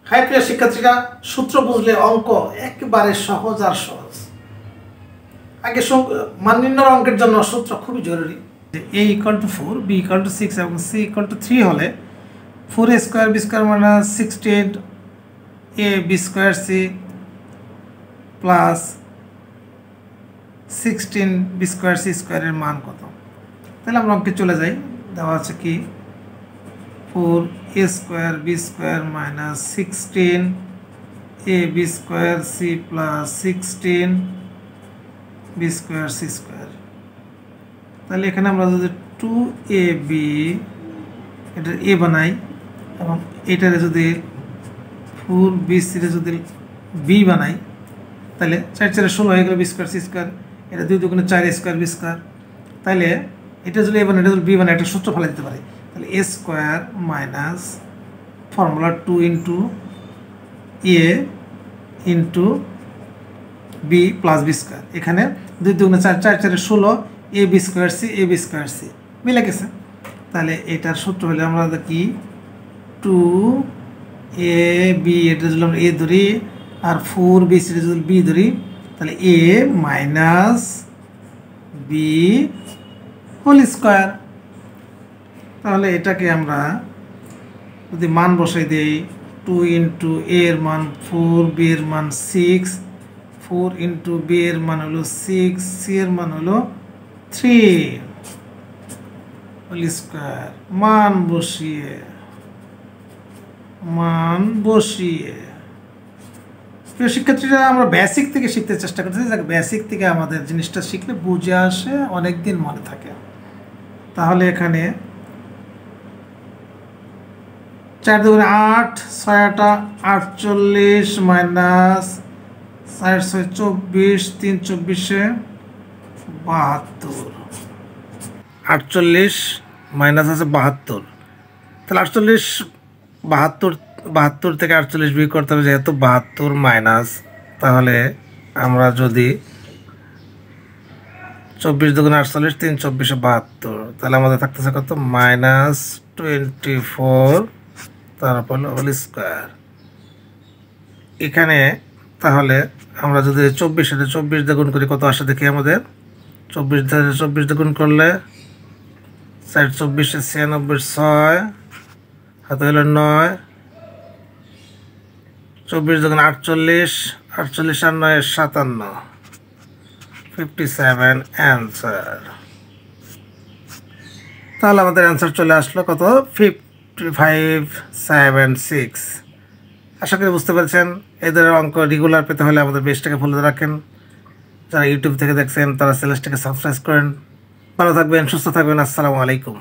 High প্রিয় শিক্ষার্থীরা, সূত্র বুঝলে অঙ্ক একেবারে সহজ আর সহজ। আগে মান নির্ণয়ের অঙ্কের জন্য সূত্র খুবই জরুরি। a = 4, b = 6 এবং c = 3 হলে 4a² b² - 16 a b² c plus 16 b² c² এর মান কত? তাহলে আমরা অঙ্কে চলে যাই। দেওয়া আছে কি 4a² b² - 16 a b² c plus 16 b² c²। তাহলে এখানে আমরা যদি 2ab এটা a বানাই এবং এটারে যদি 4bc যদি b বানাই, তাহলে 4 4 16 হয়ে গেল b² c²। এটা 2 2 4 a² b²। তাহলে এটা যদি a বানাই, এটা যদি b বানাই, একটা সূত্র ফেলে দিতে পারি। তাহলে a² minus formula 2 into a into b plus b²। এখানে 2 2 4 4 4 16 a b² c a b² c মিলে গেছে। তাহলে এটার সূত্র হলে আমরা কি 2ab এটা যদি আমরা a ধরি আর 4bc যদি b ধরি, তাহলে a minus b whole square. তাহলে এটাকে আমরা যদি মান বসাই দেই, 2 ইন্টু a এর মান 4, b এর মান 6, 4 ইন্টু b এর মান হলো 6, c এর মান হলো 3 হোল স্কয়ার। মান বসিয়ে প্রিয় শিক্ষার্থীরা, আমরা বেসিক থেকে শিখতে চেষ্টা করতেছি। বেসিক থেকে আমাদের জিনিসটা শিখলে বুঝে আসে, অনেক দিন মনে থাকে। তাহলে এখানে 4 2 8, 6 8 48 মাইনাস 4 6 24, 3 24 72, 48 মাইনাস আছে 72। তাহলে 48 72 থেকে 48 বিয়োগ করতে হবে, যেহেতু 72 মাইনাস। তাহলে আমরা যদি 24 2 48, 3 24 72, তাহলে আমাদের থাকতেছে কত? মাইনাস 24 তারপর হোল স্কয়ার। এখানে তাহলে আমরা যদি 24 দিয়ে গুণ করি, কত আসে দেখি আমাদের। 24 দিয়ে গুণ করলে 4 24 96 6 হাতে হলো 9, 24 2 48, 48 আর 9 57, 57 অ্যান্সার। তাহলে আমাদের অ্যান্সার চলে আসলো কত? 5576। আশা করি বুঝতে পেরেছেন। এদের অঙ্ক রেগুলার পেতে হলে আমাদের পেজটাকে ফলো রাখেন। যারা ইউটিউব থেকে দেখছেন তারা চ্যানেলটাকে সাবস্ক্রাইব করেন। ভালো থাকবেন, সুস্থ থাকবেন। আসসালামু আলাইকুম।